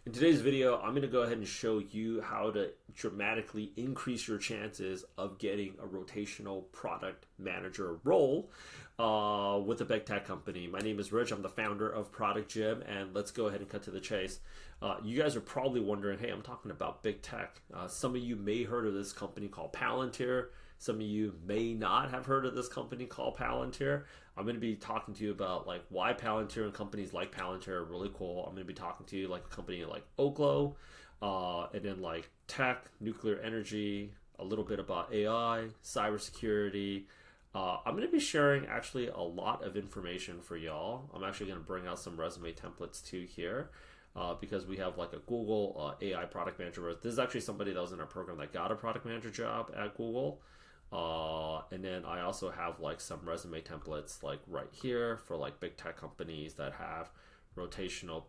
In today's video, I'm going to go ahead and show you how to dramatically increase your chances of getting a rotational product manager role with a big tech company. My name is Rich. I'm the founder of Product Gym, and let's go ahead and cut to the chase. You guys are probably wondering, hey, I'm talking about big tech. Some of you may have heard of this company called Palantir. Some of you may not have heard of this company called Palantir. I'm going to be talking to you about like why Palantir and companies like Palantir are really cool. I'm going to be talking to you like a company like Oklo, and then like tech, nuclear energy, a little bit about AI, cybersecurity. I'm going to be sharing actually a lot of information for y'all. I'm actually going to bring out some resume templates too here. Because we have like a Google AI product manager. This is actually somebody that was in our program that got a product manager job at Google. And then I also have like some resume templates like right here for like big tech companies that have rotational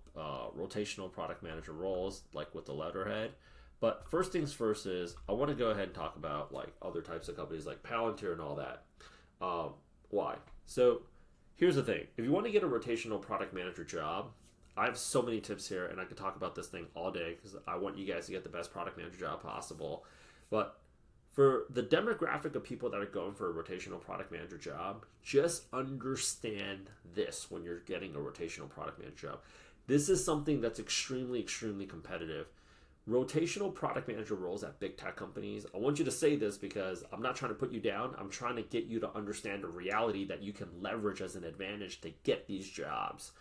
product manager roles like with the letterhead. But first things first is I want to go ahead and talk about like other types of companies like Palantir and all that. Why? So here's the thing. If you want to get a rotational product manager job, I have so many tips here, and I could talk about this thing all day because I want you guys to get the best product manager job possible. But for the demographic of people that are going for a rotational product manager job, just understand this when you're getting a rotational product manager job. This is something that's extremely, extremely competitive. Rotational product manager roles at big tech companies, I want you to say this because I'm not trying to put you down. I'm trying to get you to understand a reality that you can leverage as an advantage to get these jobs.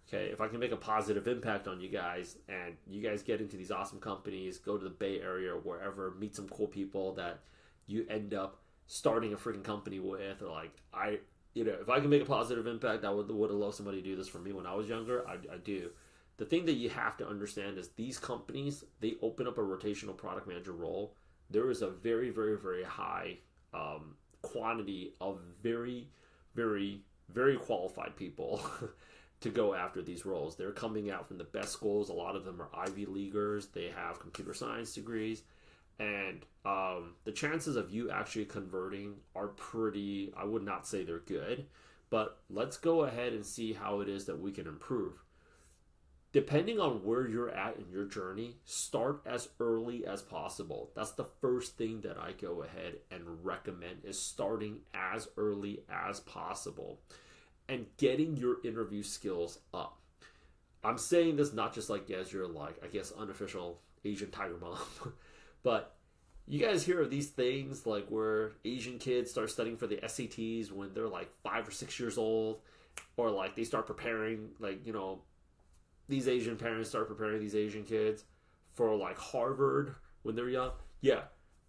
Okay, if I can make a positive impact on you guys and you guys get into these awesome companies, go to the Bay Area or wherever, meet some cool people that you end up starting a freaking company with, or like if I can make a positive impact, I would have loved somebody to do this for me when I was younger. I do. The thing that you have to understand is these companies, they open up a rotational product manager role. There is a very, very, very high quantity of very, very, very qualified people to go after these roles. They're coming out from the best schools. A lot of them are Ivy Leaguers. They have computer science degrees. And the chances of you actually converting are pretty, I would not say they're good. But let's go ahead and see how it is that we can improve. Depending on where you're at in your journey, start as early as possible. That's the first thing that I go ahead and recommend, is starting as early as possible and getting your interview skills up. I'm saying this not just like as your like, I guess, unofficial Asian tiger mom, but you guys hear of these things like where Asian kids start studying for the SATs when they're like 5 or 6 years old, or like they start preparing, like, these Asian parents start preparing these Asian kids for like Harvard when they're young. Yeah,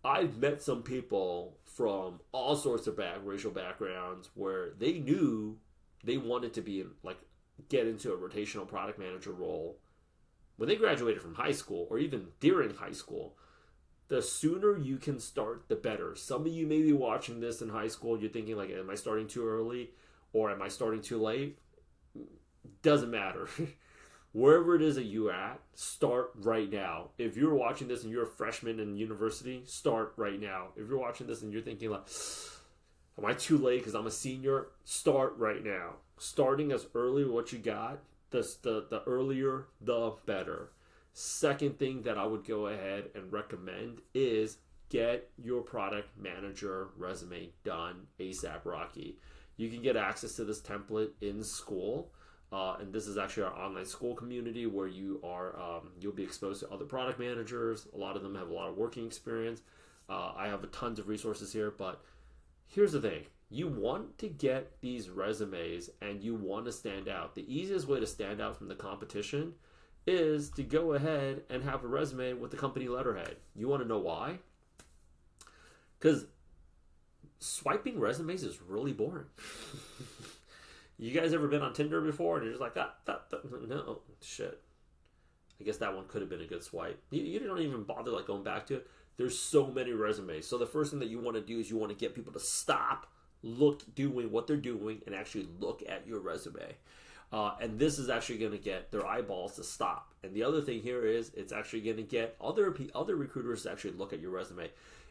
I've met some people from all sorts of racial backgrounds where they knew they wanted to be get into a rotational product manager role when they graduated from high school or even during high school. The sooner you can start, the better. Some of you may be watching this in high school. You're thinking like, am I starting too early or am I starting too late? Doesn't matter. Wherever it is that you're at, start right now. If you're watching this and you're a freshman in university, start right now. If you're watching this and you're thinking like, am I too late because I'm a senior? Start right now. Starting as early as what you got, the earlier, the better. Second thing that I would go ahead and recommend is get your product manager resume done ASAP Rocky. You can get access to this template in school. And this is actually our online school community where you'll be exposed to other product managers. A lot of them have a lot of working experience. I have tons of resources here, but here's the thing. You want to get these resumes and you want to stand out. The easiest way to stand out from the competition is to go ahead and have a resume with the company letterhead. You want to know why? Because swiping resumes is really boring. You guys ever been on Tinder before and you're just like, no, shit. I guess that one could have been a good swipe. You don't even bother like going back to it. There's so many resumes. So the first thing that you want to do is you want to get people to stop doing what they're doing and actually look at your resume. And this is actually going to get their eyeballs to stop. And the other thing here is it's actually going to get other recruiters to actually look at your resume.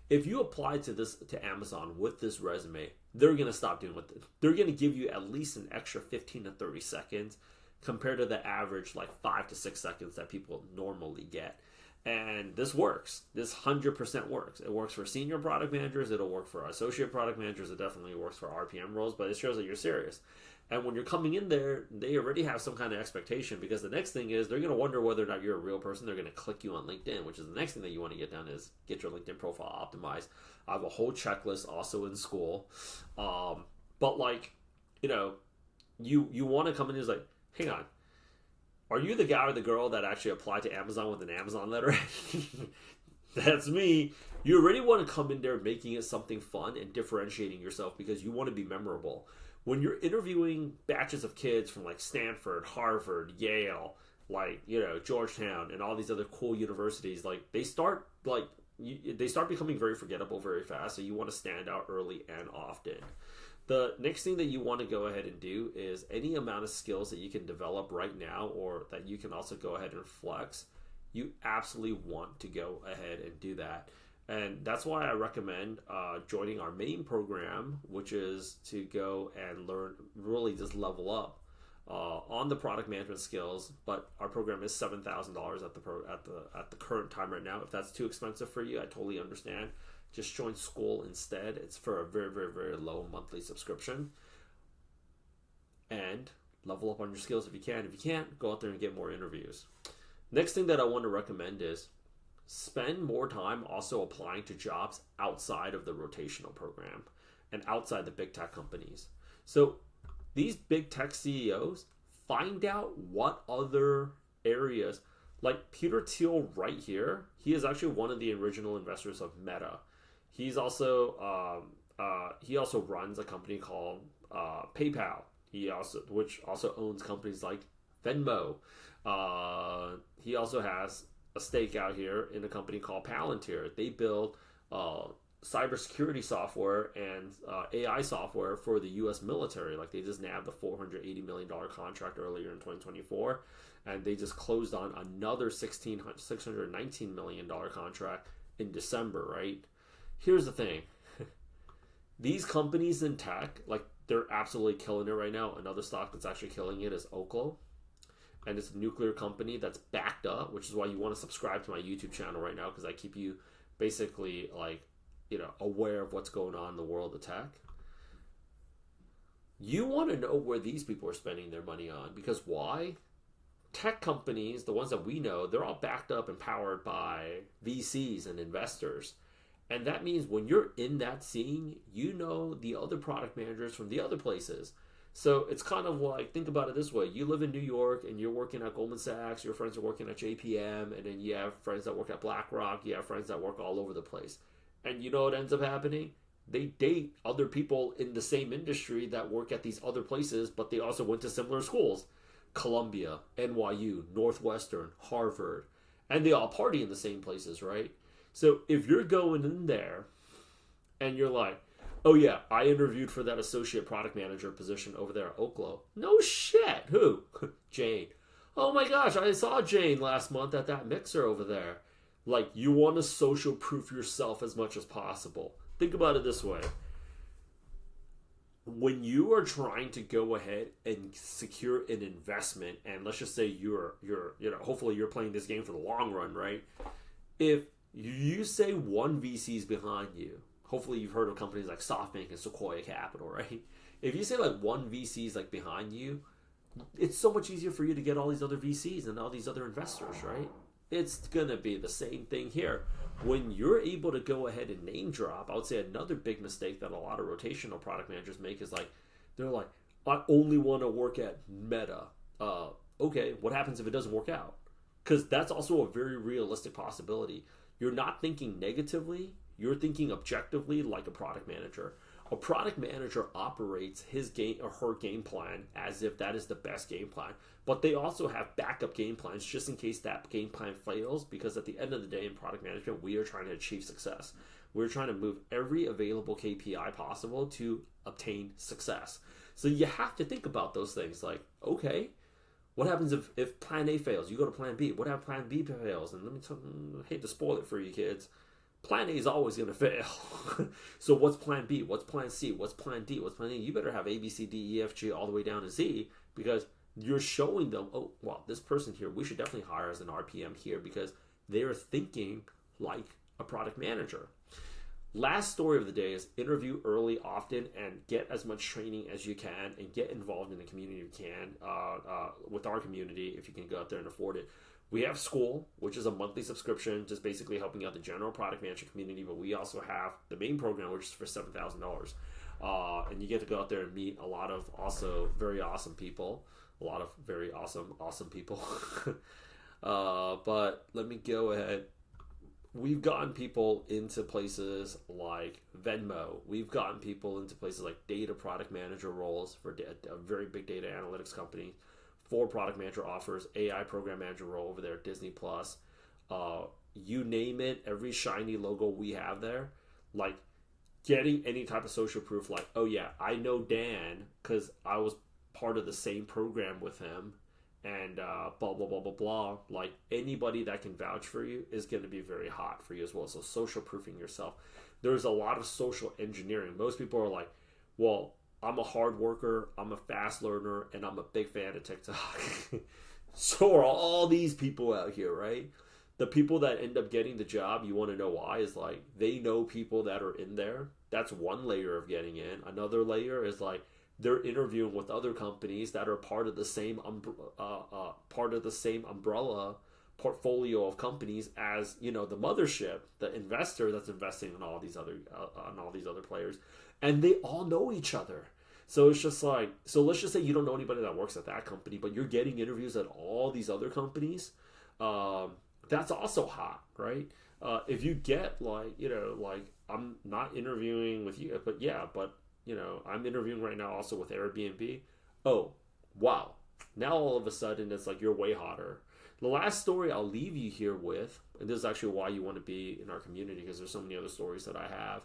If you apply to Amazon with this resume, they're going to stop doing what they're going to give you at least an extra 15 to 30 seconds compared to the average like 5 to 6 seconds that people normally get. And this works. This 100% works. It works for senior product managers. It'll work for associate product managers. It definitely works for RPM roles, but it shows that you're serious. And when you're coming in there, they already have some kind of expectation, because the next thing is they're going to wonder whether or not you're a real person. They're going to click you on LinkedIn, which is the next thing that you want to get done, is get your LinkedIn profile optimized. I have a whole checklist also in school. But like, you want to come in and like, hang on, are you the guy or the girl that actually applied to Amazon with an Amazon letter? That's me. You already want to come in there making it something fun and differentiating yourself, because you want to be memorable. When you're interviewing batches of kids from like Stanford, Harvard, Yale, like, Georgetown and all these other cool universities, like they start becoming very forgettable very fast. So you want to stand out early and often. The next thing that you want to go ahead and do is any amount of skills that you can develop right now, or that you can also go ahead and flex, you absolutely want to go ahead and do that. And that's why I recommend joining our main program, which is to go and learn, really just level up on the product management skills. But our program is $7,000 at the current time right now. If that's too expensive for you, I totally understand. Just join school instead. It's for a very, very, very low monthly subscription. And level up on your skills if you can. If you can't, go out there and get more interviews. Next thing that I want to recommend is spend more time also applying to jobs outside of the rotational program and outside the big tech companies. So these big tech CEOs, find out what other areas, like Peter Thiel right here, he is actually one of the original investors of Meta. He's also he also runs a company called PayPal. Which also owns companies like Venmo. He also has a stake out here in a company called Palantir. They build cybersecurity software and AI software for the U.S. military. Like, they just nabbed the $480 million contract earlier in 2024, and they just closed on another $619 million contract in December, right? Here's the thing. These companies in tech, like, they're absolutely killing it right now. Another stock that's actually killing it is Oklo. And it's a nuclear company that's backed up, which is why you want to subscribe to my YouTube channel right now, because I keep you basically aware of what's going on in the world of tech. You want to know where these people are spending their money on, because why? Tech companies, the ones that we know, they're all backed up and powered by VCs and investors. And that means when you're in that scene, you know the other product managers from the other places. So it's kind of like, think about it this way. You live in New York and you're working at Goldman Sachs, your friends are working at JPM, and then you have friends that work at BlackRock, you have friends that work all over the place. And you know what ends up happening? They date other people in the same industry that work at these other places, but they also went to similar schools. Columbia, NYU, Northwestern, Harvard. And they all party in the same places, right? So if you're going in there and you're like, oh yeah, I interviewed for that associate product manager position over there at Oklo. No shit. Who? Jane. Oh my gosh, I saw Jane last month at that mixer over there. Like, you want to social proof yourself as much as possible. Think about it this way. When you are trying to go ahead and secure an investment, and let's just say you're hopefully you're playing this game for the long run, right? If you say one VC is behind you, hopefully you've heard of companies like SoftBank and Sequoia Capital, right? If you say like one VC is like behind you, it's so much easier for you to get all these other VCs and all these other investors, right? It's gonna be the same thing here. When you're able to go ahead and name drop, I would say another big mistake that a lot of rotational product managers make is like, they're like, I only want to work at Meta. Okay, what happens if it doesn't work out? Because that's also a very realistic possibility. You're not thinking negatively, you're thinking objectively like a product manager. A product manager operates his game or her game plan as if that is the best game plan. But they also have backup game plans just in case that game plan fails, because at the end of the day in product management, we are trying to achieve success. We're trying to move every available KPI possible to obtain success. So you have to think about those things like, okay, what happens if plan A fails? You go to plan B. What if plan B fails? And I hate to spoil it for you kids. Plan A is always going to fail. So what's plan B? What's plan C? What's plan D? What's plan E? You better have A, B, C, D, E, F, G all the way down to Z, because you're showing them, oh, well, this person here, we should definitely hire as an RPM here because they're thinking like a product manager. Last story of the day is interview early, often, and get as much training as you can and get involved in the community you can with our community if you can go out there and afford it. We have school, which is a monthly subscription, just basically helping out the general product management community, but we also have the main program, which is for $7,000. And you get to go out there and meet a lot of also very awesome people, a lot of very awesome people. But let me go ahead. We've gotten people into places like Venmo. We've gotten people into places like data product manager roles for a very big data analytics company. For product manager offers, AI program manager role over there at Disney Plus. You name it, every shiny logo we have there. Like getting any type of social proof, like, oh yeah, I know Dan because I was part of the same program with him. And blah, blah, blah, blah, blah. Like anybody that can vouch for you is going to be very hot for you as well. So social proofing yourself. There's a lot of social engineering. Most people are like, well, I'm a hard worker, I'm a fast learner, and I'm a big fan of TikTok. So are all these people out here, right? The people that end up getting the job, you want to know why, is like they know people that are in there. That's one layer of getting in. Another layer is like, they're interviewing with other companies that are part of the same umbrella portfolio of companies as the mothership, the investor that's investing in all these other players, and they all know each other. So it's just like, so let's just say you don't know anybody that works at that company, but you're getting interviews at all these other companies. That's also hot, right? If you get like I'm not interviewing with you, but yeah, but I'm interviewing right now also with Airbnb. Oh, wow. Now all of a sudden it's like you're way hotter. The last story I'll leave you here with, and this is actually why you want to be in our community because there's so many other stories that I have,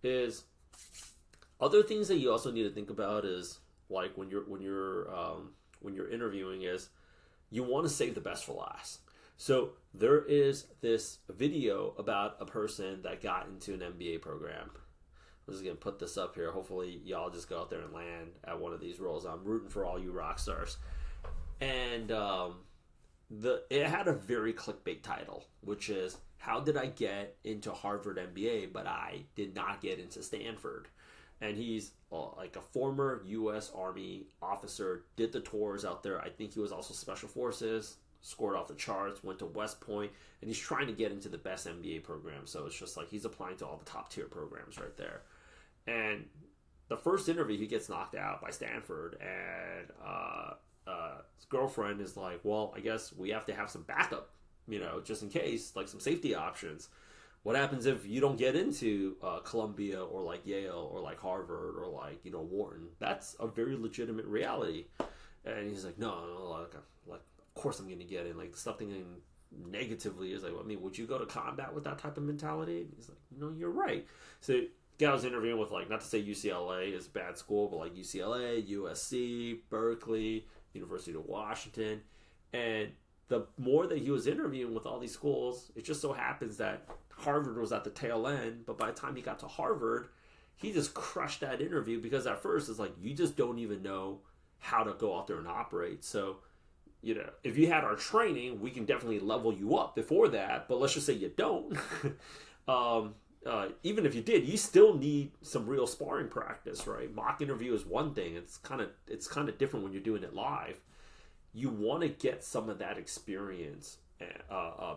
is other things that you also need to think about is like when you're interviewing is you want to save the best for last. So there is this video about a person that got into an MBA program. I'm just going to put this up here. Hopefully y'all just go out there and land at one of these roles. I'm rooting for all you rock stars. And it had a very clickbait title, which is, how did I get into Harvard MBA, but I did not get into Stanford? And he's like a former U.S. Army officer, did the tours out there. I think he was also Special Forces, scored off the charts, went to West Point, and he's trying to get into the best MBA program. So it's just like he's applying to all the top tier programs right there. And the first interview, he gets knocked out by Stanford, and his girlfriend is like, well, I guess we have to have some backup, just in case, like some safety options. What happens if you don't get into Columbia or like Yale or like Harvard or like, Wharton? That's a very legitimate reality. And he's like, no, like of course I'm going to get in. Like, stop thinking negatively. Is like, I mean, would you go to combat with that type of mentality? And he's like, no, you're right. So guy was interviewing with, like, not to say UCLA is a bad school, but like UCLA, USC, Berkeley, University of Washington. And the more that he was interviewing with all these schools, it just so happens that Harvard was at the tail end. But by the time he got to Harvard, he just crushed that interview because at first it's like, you just don't even know how to go out there and operate. So, if you had our training, we can definitely level you up before that. But let's just say you don't. Even if you did, you still need some real sparring practice, right? Mock interview is one thing. It's kind of different when you're doing it live. You want to get some of that experience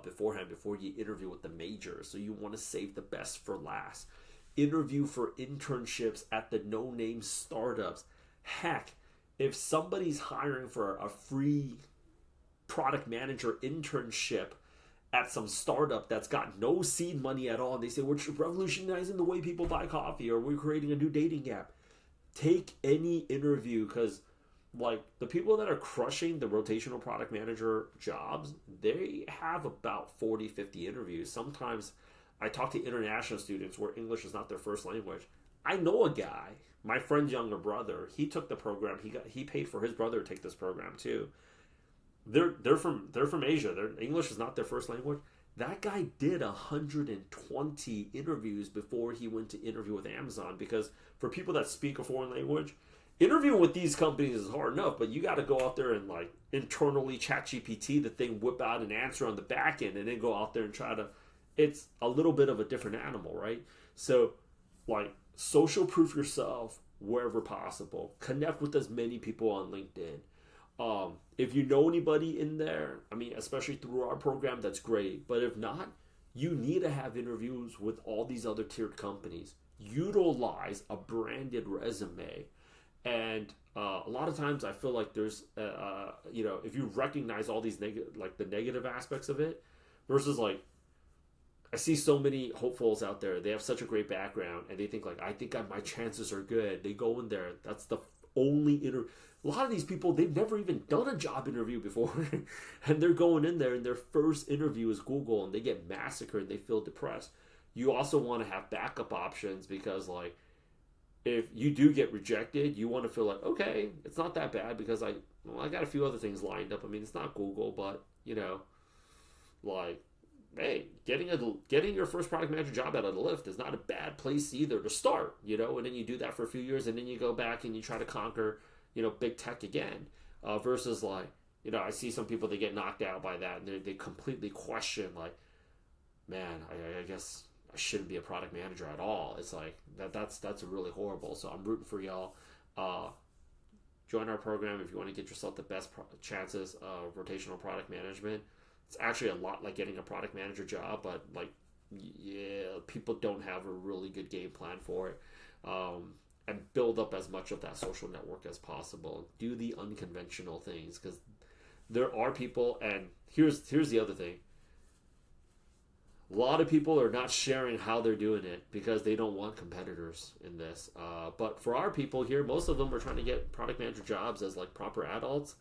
beforehand before you interview with the majors. So you want to save the best for last. Interview for internships at the no-name startups. Heck, if somebody's hiring for a free product manager internship at some startup that's got no seed money at all, and they say, we're revolutionizing the way people buy coffee, or we're creating a new dating app. Take any interview, because like the people that are crushing the rotational product manager jobs, they have about 40, 50 interviews. Sometimes I talk to international students where English is not their first language. I know a guy, my friend's younger brother, he took the program. He paid for his brother to take this program too. They're from Asia. Their English is not their first language. That guy did 120 interviews before he went to interview with Amazon, because for people that speak a foreign language, interviewing with these companies is hard enough, but you got to go out there and like internally chat GPT the thing, whip out an answer on the back end, and then go out there and try to. It's a little bit of a different animal, right? So, like, social proof yourself wherever possible. Connect with as many people on LinkedIn. If you know anybody in there, I mean, especially through our program, that's great. But if not, you need to have interviews with all these other tiered companies. Utilize a branded resume. And a lot of times I feel like there's, if you recognize all these the negative aspects of it versus like, I see so many hopefuls out there. They have such a great background and they think like, I think my chances are good. They go in there. That's the only interview. A lot of these people, they've never even done a job interview before. And they're going in there and their first interview is Google and they get massacred. They feel depressed. You also want to have backup options because like, if you do get rejected, you want to feel like, okay, it's not that bad because I got a few other things lined up. I mean, it's not Google, but like, hey, getting your first product manager job out of the lift is not a bad place either to start, and then you do that for a few years and then you go back and you try to conquer, big tech again, versus like, I see some people, they get knocked out by that and they completely question like, man, I guess I shouldn't be a product manager at all. It's like that's really horrible. So I'm rooting for y'all. Join our program if you want to get yourself the best chances of rotational product management. It's actually a lot like getting a product manager job, but like, yeah, people don't have a really good game plan for it. And build up as much of that social network as possible. Do the unconventional things because there are people, and here's the other thing. A lot of people are not sharing how they're doing it because they don't want competitors in this. But for our people here, most of them are trying to get product manager jobs as like proper adults.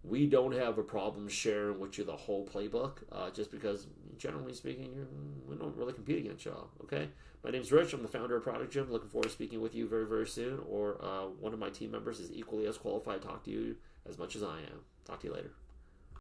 We don't have a problem sharing with you the whole playbook, just because, generally speaking, we don't really compete against y'all, okay? My name's Rich. I'm the founder of Product Gym. Looking forward to speaking with you very, very soon. Or one of my team members is equally as qualified to talk to you as much as I am. Talk to you later.